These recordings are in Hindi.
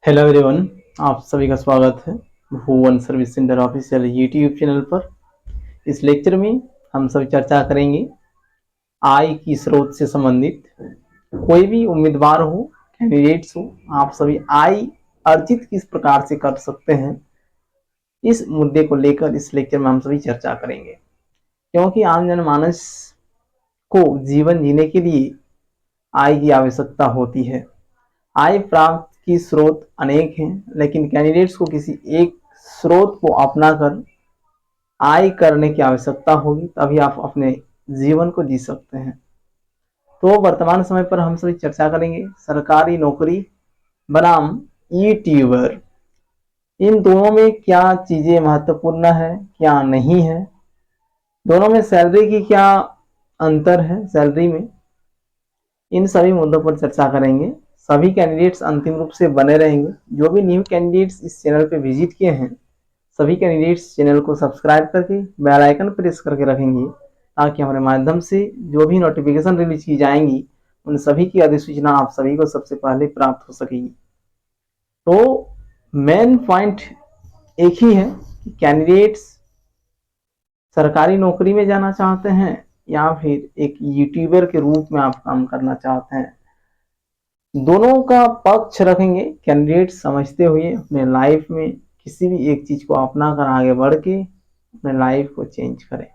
हेलो एवरीवन, आप सभी का स्वागत है Bhuvan service centre official YouTube channel पर। इस लेक्चर में हम सभी चर्चा करेंगे आय की स्रोत से संबंधित। कोई भी उम्मीदवार हो, कैंडिडेट्स हो, आप सभी आय अर्जित किस प्रकार से कर सकते हैं, इस मुद्दे को लेकर इस लेक्चर में हम सभी चर्चा करेंगे। क्योंकि आम जनमानस को जीवन जीने के लिए आय की आवश्यकता होती है। आय प्राप्त की स्रोत अनेक हैं, लेकिन कैंडिडेट्स को किसी एक स्रोत को अपनाकर आय करने की आवश्यकता होगी, तभी आप अपने जीवन को जी सकते हैं। तो वर्तमान समय पर हम सभी चर्चा करेंगे सरकारी नौकरी बनाम यूट्यूबर। इन दोनों में क्या चीजें महत्वपूर्ण है, क्या नहीं है, दोनों में सैलरी की क्या अंतर है, सैलरी में, इन सभी मुद्दों पर चर्चा करेंगे। सभी कैंडिडेट्स अंतिम रूप से बने रहेंगे। जो भी न्यू कैंडिडेट्स इस चैनल पे विजिट किए हैं, सभी कैंडिडेट्स चैनल को सब्सक्राइब करके बेल आइकन प्रेस करके रखेंगे, ताकि हमारे माध्यम से जो भी नोटिफिकेशन रिलीज की जाएंगी उन सभी की अधिसूचना आप सभी को सबसे पहले प्राप्त हो सकेगी। तो मेन पॉइंट एक ही है कि कैंडिडेट्स सरकारी नौकरी में जाना चाहते हैं या फिर एक यूट्यूबर के रूप में आप काम करना चाहते हैं। दोनों का पक्ष रखेंगे कैंडिडेट समझते हुए अपने लाइफ में किसी भी एक चीज को अपना कर आगे बढ़ के अपने लाइफ को चेंज करें।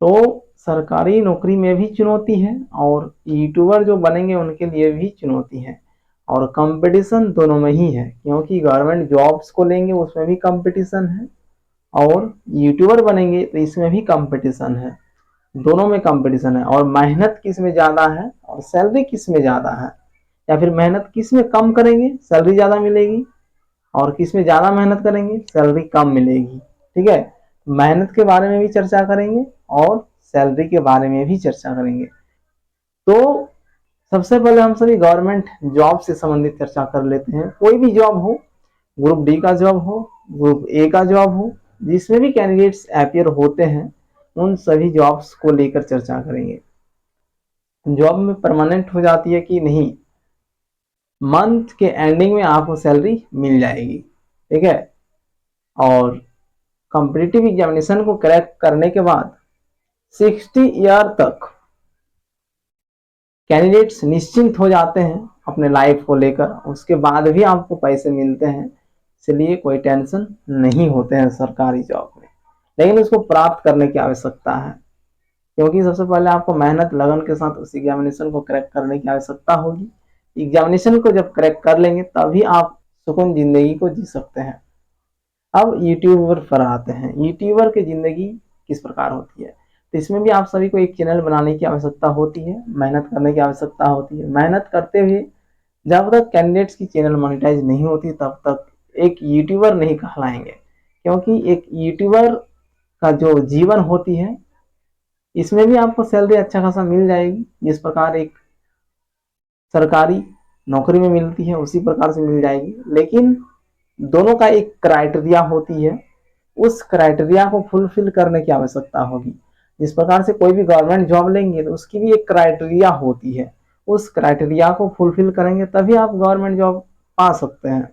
तो सरकारी नौकरी में भी चुनौती है और यूट्यूबर जो बनेंगे उनके लिए भी चुनौती है, और कंपटीशन दोनों में ही है। क्योंकि गवर्नमेंट जॉब्स को लेंगे उसमें भी कंपटीशन है, और यूट्यूबर बनेंगे तो इसमें भी कंपटीशन है। दोनों में कंपटीशन है। और मेहनत किस में ज्यादा है और सैलरी किस में ज्यादा है, या फिर मेहनत किस में कम करेंगे सैलरी ज्यादा मिलेगी, और किस में ज्यादा मेहनत करेंगे सैलरी कम मिलेगी। ठीक है, मेहनत के बारे में भी चर्चा करेंगे और सैलरी के बारे में भी चर्चा करेंगे। तो सबसे पहले हम सभी गवर्नमेंट जॉब से संबंधित चर्चा कर लेते हैं। कोई भी जॉब हो, ग्रुप डी का जॉब हो, ग्रुप ए का जॉब हो, जिसमें भी कैंडिडेट्स अपियर होते हैं, उन सभी जॉब्स को लेकर चर्चा करेंगे। जॉब में परमानेंट हो जाती है कि नहीं, मंथ के एंडिंग में आपको सैलरी मिल जाएगी। ठीक है, और कॉम्पिटिटिव एग्जामिनेशन को क्रैक करने के बाद 60 ईयर तक कैंडिडेट्स निश्चिंत हो जाते हैं अपने लाइफ को लेकर। उसके बाद भी आपको पैसे मिलते हैं, इसलिए कोई टेंशन नहीं होते हैं सरकारी जॉब में। लेकिन उसको प्राप्त करने की आवश्यकता है, क्योंकि सबसे पहले आपको मेहनत लगन के साथ उस एग्जामिनेशन को क्रैक करने की आवश्यकता होगी। एग्जामिनेशन को जब क्रैक कर लेंगे तभी आप सुकून जिंदगी को जी सकते हैं। अब यूट्यूबर पर आते हैं। यूट्यूबर की जिंदगी किस प्रकार होती है, तो इसमें भी आप सभी को एक चैनल बनाने की आवश्यकता होती है, मेहनत करने की आवश्यकता होती है। मेहनत करते हुए जब तक कैंडिडेट्स की चैनल मोनेटाइज नहीं होती तब तक एक यूट्यूबर नहीं कहलाएंगे। क्योंकि एक यूट्यूबर का जो जीवन होती है, इसमें भी आपको सैलरी अच्छा खासा मिल जाएगी। जिस प्रकार एक सरकारी नौकरी में मिलती है उसी प्रकार से मिल जाएगी। लेकिन दोनों का एक क्राइटेरिया होती है, उस क्राइटेरिया को फुलफिल करने की आवश्यकता होगी। जिस प्रकार से कोई भी गवर्नमेंट जॉब लेंगे तो उसकी भी एक क्राइटेरिया होती है, उस क्राइटेरिया को फुलफिल करेंगे तभी आप गवर्नमेंट जॉब पा सकते हैं।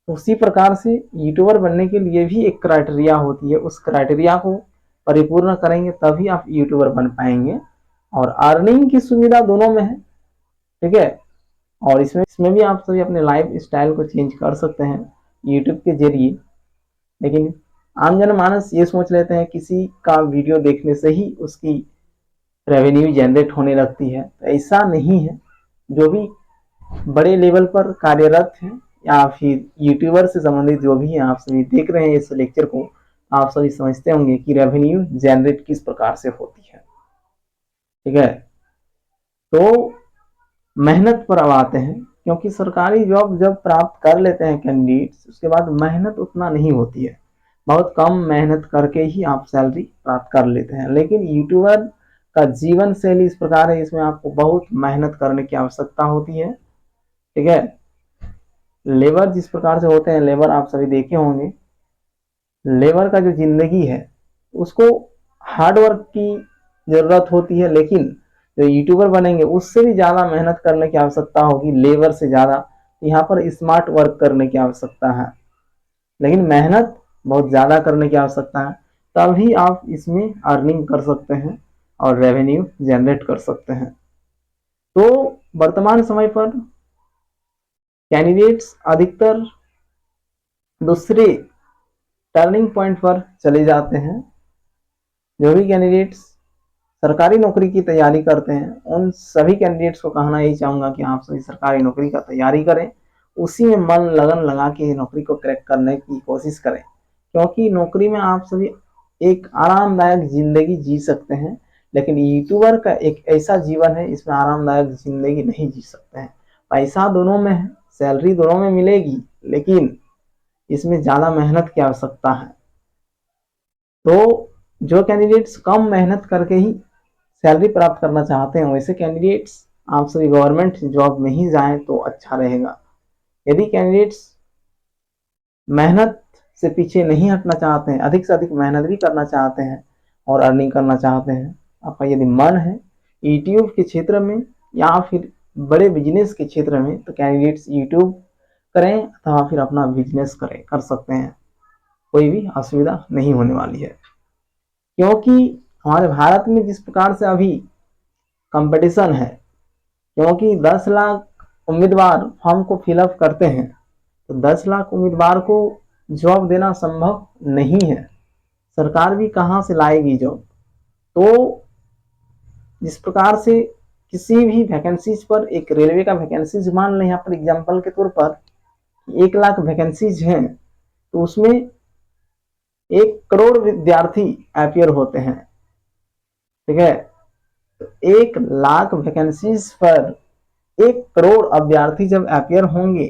उसी प्रकार से यूट्यूबर बनने के लिए भी एक क्राइटेरिया होती है, उस क्राइटेरिया को परिपूर्ण करेंगे तभी आप यूट्यूबर बन पाएंगे। और अर्निंग की सुविधा दोनों में है। ठीक है, और इसमें भी आप सभी अपने लाइफ स्टाइल को चेंज कर सकते हैं यूट्यूब के जरिए। लेकिन आम जनमानस ये सोच लेते हैं किसी का वीडियो देखने से ही उसकी रेवेन्यू जनरेट होने लगती है, तो ऐसा नहीं है। जो भी बड़े लेवल पर कार्यरत हैं या फिर यूट्यूबर से संबंधित जो भी हैं, आप सभी देख रहे हैं इस लेक्चर को, आप सभी समझते होंगे कि रेवेन्यू जनरेट किस प्रकार से होती है। ठीक है, तो मेहनत पर अब आते हैं। क्योंकि सरकारी जॉब जब प्राप्त कर लेते हैं कैंडिडेट्स, उसके बाद मेहनत उतना नहीं होती है, बहुत कम मेहनत करके ही आप सैलरी प्राप्त कर लेते हैं। लेकिन यूट्यूबर का जीवन शैली इस प्रकार है, इसमें आपको बहुत मेहनत करने की आवश्यकता होती है। ठीक है, लेबर जिस प्रकार से होते हैं, लेबर आप सभी देखे होंगे, लेबर का जो जिंदगी है उसको हार्डवर्क की जरूरत होती है। लेकिन जो यूट्यूबर बनेंगे उससे भी ज्यादा मेहनत करने की आवश्यकता होगी लेबर से ज्यादा। यहाँ पर स्मार्ट वर्क करने की आवश्यकता है, लेकिन मेहनत बहुत ज़्यादा करने की आवश्यकता है, तभी आप इसमें अर्निंग कर सकते हैं और रेवेन्यू जनरेट कर सकते हैं। तो वर्तमान समय पर कैंडिडेट्स अधिकतर दूसरे टर्निंग पॉइंट पर चले जाते हैं। जो भी कैंडिडेट्स सरकारी नौकरी की तैयारी करते हैं, उन सभी कैंडिडेट्स को कहना यही चाहूँगा कि आप सभी सरकारी नौकरी का तैयारी करें, उसी में मन लगन लगा के नौकरी को क्रैक करने की कोशिश करें, क्योंकि नौकरी में आप सभी एक आरामदायक जिंदगी जी सकते हैं, लेकिन यूट्यूबर का एक ऐसा जीवन है, इसमें आरामदायक जिंदगी नहीं जी सकते हैं। पैसा दोनों में है, सैलरी दोनों में मिलेगी, लेकिन इसमें ज़्यादा मेहनत की आवश्यकता है। तो जो कैंडिडेट्स कम मेहनत करके ही सैलरी प्राप्त करना चाहते हैं, वैसे कैंडिडेट्स आप सभी गवर्नमेंट जॉब में ही जाएं तो अच्छा रहेगा। यदि कैंडिडेट्स मेहनत से पीछे नहीं हटना चाहते हैं, अधिक से अधिक मेहनत भी करना चाहते हैं और अर्निंग करना चाहते हैं, आपका यदि मन है यूट्यूब के क्षेत्र में या फिर बड़े बिजनेस के क्षेत्र में, तो कैंडिडेट्स यूट्यूब करें अथवा फिर अपना बिजनेस करें, कर सकते हैं, कोई भी असुविधा नहीं होने वाली है। क्योंकि हमारे भारत में जिस प्रकार से अभी कंपटीशन है, क्योंकि 10 लाख उम्मीदवार फॉर्म को फिलअप करते हैं, तो 10 लाख उम्मीदवार को जॉब देना संभव नहीं है, सरकार भी कहाँ से लाएगी जॉब। तो जिस प्रकार से किसी भी वैकेंसीज पर, एक रेलवे का वैकेंसीज मान लें यहाँ पर एग्जाम्पल के तौर पर 1 लाख वैकेंसीज हैं, तो उसमें 1 करोड़ विद्यार्थी अपियर होते हैं, ठीक है। तो 1 लाख वैकेंसीज पर 1 करोड़ अभ्यर्थी जब अपियर होंगे,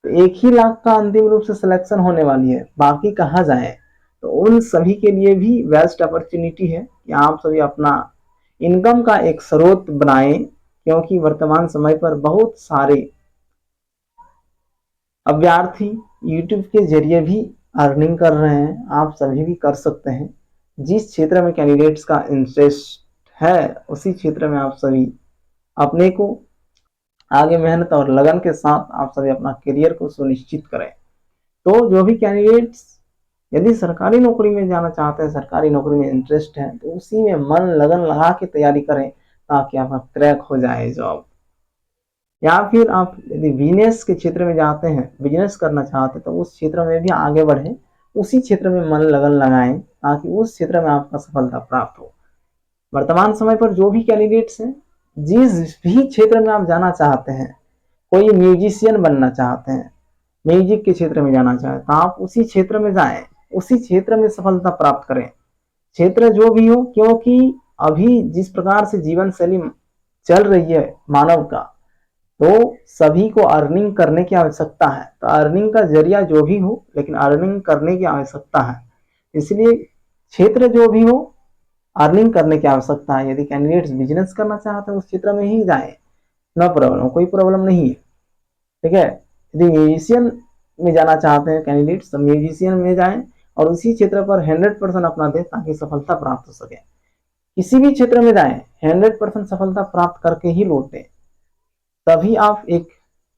तो 1 ही लाख का अंतिम रूप से सिलेक्शन होने वाली है, बाकी कहाँ जाए। तो उन सभी के लिए भी बेस्ट अपॉर्चुनिटी है कि आप सभी अपना इनकम का एक स्रोत बनाएं, क्योंकि वर्तमान समय पर बहुत सारे अभ्यर्थी यूट्यूब के जरिए भी अर्निंग कर रहे हैं, आप सभी भी कर सकते हैं। जिस क्षेत्र में कैंडिडेट्स का इंटरेस्ट है, उसी क्षेत्र में आप सभी अपने को आगे मेहनत और लगन के साथ आप सभी अपना करियर को सुनिश्चित करें। तो जो भी कैंडिडेट्स यदि सरकारी नौकरी में जाना चाहते हैं, सरकारी नौकरी में इंटरेस्ट है, तो उसी में मन लगन लगा के तैयारी करें, ताकि आपका क्रैक हो जाए जॉब। या फिर आप यदि बिजनेस के क्षेत्र में जाते हैं, बिजनेस करना चाहते हैं, तो उस क्षेत्र में भी आगे बढ़ें, उसी क्षेत्र में मन लगन लगाएं, ताकि उस क्षेत्र में आपका सफलता प्राप्त हो। वर्तमान समय पर जो भी कैंडिडेट्स हैं, जिस भी क्षेत्र में आप जाना चाहते हैं, कोई म्यूजिशियन बनना चाहते हैं, म्यूजिक के क्षेत्र में जाना चाहते हैं, तो आप उसी क्षेत्र में जाएं, उसी क्षेत्र में सफलता प्राप्त करें, क्षेत्र जो भी हो। क्योंकि अभी जिस प्रकार से जीवन शैली चल रही है मानव का, तो सभी को अर्निंग करने की आवश्यकता है। तो अर्निंग का जरिया जो भी हो, लेकिन अर्निंग करने की आवश्यकता है, इसलिए क्षेत्र जो भी हो, अर्निंग करने की आवश्यकता है। यदि कैंडिडेट्स बिजनेस करना चाहते हैं, उस क्षेत्र में ही जाएं, नो प्रॉब्लम, कोई प्रॉब्लम नहीं है, ठीक है। यदि म्यूजिशियन में जाना चाहते हैं कैंडिडेट्स, तो म्यूजिशियन में जाएं और उसी क्षेत्र पर 100% अपना दें, ताकि सफलता प्राप्त हो सके। किसी भी क्षेत्र में जाएं, 100% सफलता प्राप्त करके ही लौटें, तभी आप एक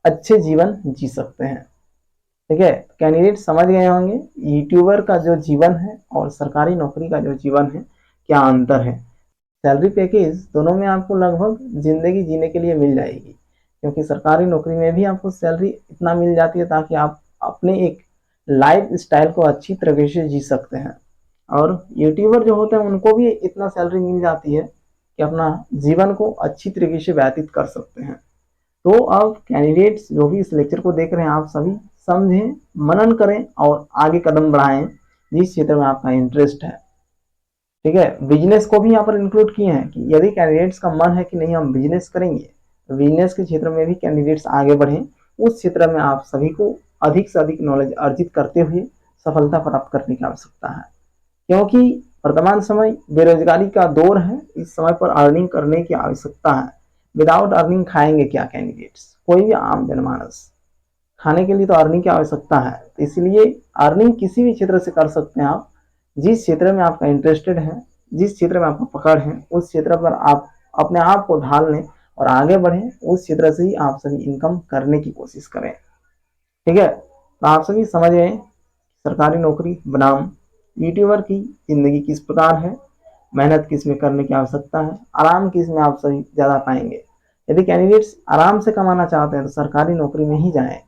अच्छे जीवन जी सकते हैं, ठीक है। कैंडिडेट समझ गए होंगे यूट्यूबर का जो जीवन है और सरकारी नौकरी का जो जीवन है, क्या अंतर है। सैलरी पैकेज दोनों में आपको लगभग जिंदगी जीने के लिए मिल जाएगी, क्योंकि सरकारी नौकरी में भी आपको सैलरी इतना मिल जाती है, ताकि आप अपने एक लाइफ स्टाइल को अच्छी तरीके से जी सकते हैं। और यूट्यूबर जो होते हैं, उनको भी इतना सैलरी मिल जाती है कि अपना जीवन को अच्छी तरीके से व्यतीत कर सकते हैं। तो अब कैंडिडेट्स जो भी इस लेक्चर को देख रहे हैं, आप सभी समझें, मनन करें और आगे कदम बढ़ाएं जिस क्षेत्र में आपका इंटरेस्ट है, ठीक है। बिजनेस को भी यहाँ पर इंक्लूड किए हैं कि यदि कैंडिडेट्स का मन है कि नहीं हम बिजनेस करेंगे, तो बिजनेस के क्षेत्र में भी कैंडिडेट्स आगे बढ़ें, उस क्षेत्र में आप सभी को अधिक से अधिक नॉलेज अर्जित करते हुए सफलता प्राप्त करने की आवश्यकता है। क्योंकि वर्तमान समय बेरोजगारी का दौर है, इस समय पर अर्निंग करने की आवश्यकता है। विदाउट अर्निंग खाएंगे क्या कैंडिडेट्स, कोई भी आम जनमानस, खाने के लिए तो अर्निंग की आवश्यकता है। तो इसलिए अर्निंग किसी भी क्षेत्र से कर सकते हैं आप, जिस क्षेत्र में आपका इंटरेस्टेड है, जिस क्षेत्र में आपका पकड़ है, उस क्षेत्र पर आप अपने आप को ढाल लें और आगे बढ़ें, उस क्षेत्र से ही आप सभी इनकम करने की कोशिश करें। ठीक है, तो आप सभी समझ गए सरकारी नौकरी बनाम यूट्यूबर की जिंदगी किस प्रकार है, मेहनत किस में करने की आवश्यकता है, आराम किस में आप सभी ज़्यादा पाएंगे। यदि कैंडिडेट्स आराम से कमाना चाहते हैं तो सरकारी नौकरी में ही जाएं,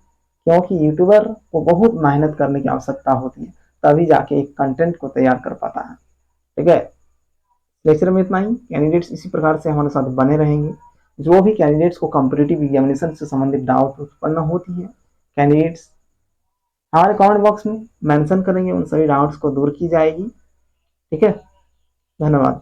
क्योंकि यूट्यूबर को बहुत मेहनत करने की आवश्यकता होती है, तभी जाके एक कंटेंट को तैयार कर पाता है। ठीक है, लेक्चर में इतना ही। कैंडिडेट्स इसी प्रकार से हमारे साथ बने रहेंगे। जो भी कैंडिडेट्स को कॉम्पिटिटिव एग्जामिनेशन से संबंधित डाउट उत्पन्न होती है, कैंडिडेट्स हमारे कमेंट बॉक्स में मेंशन करेंगे, उन सभी डाउट्स को दूर की जाएगी। ठीक है, धन्यवाद।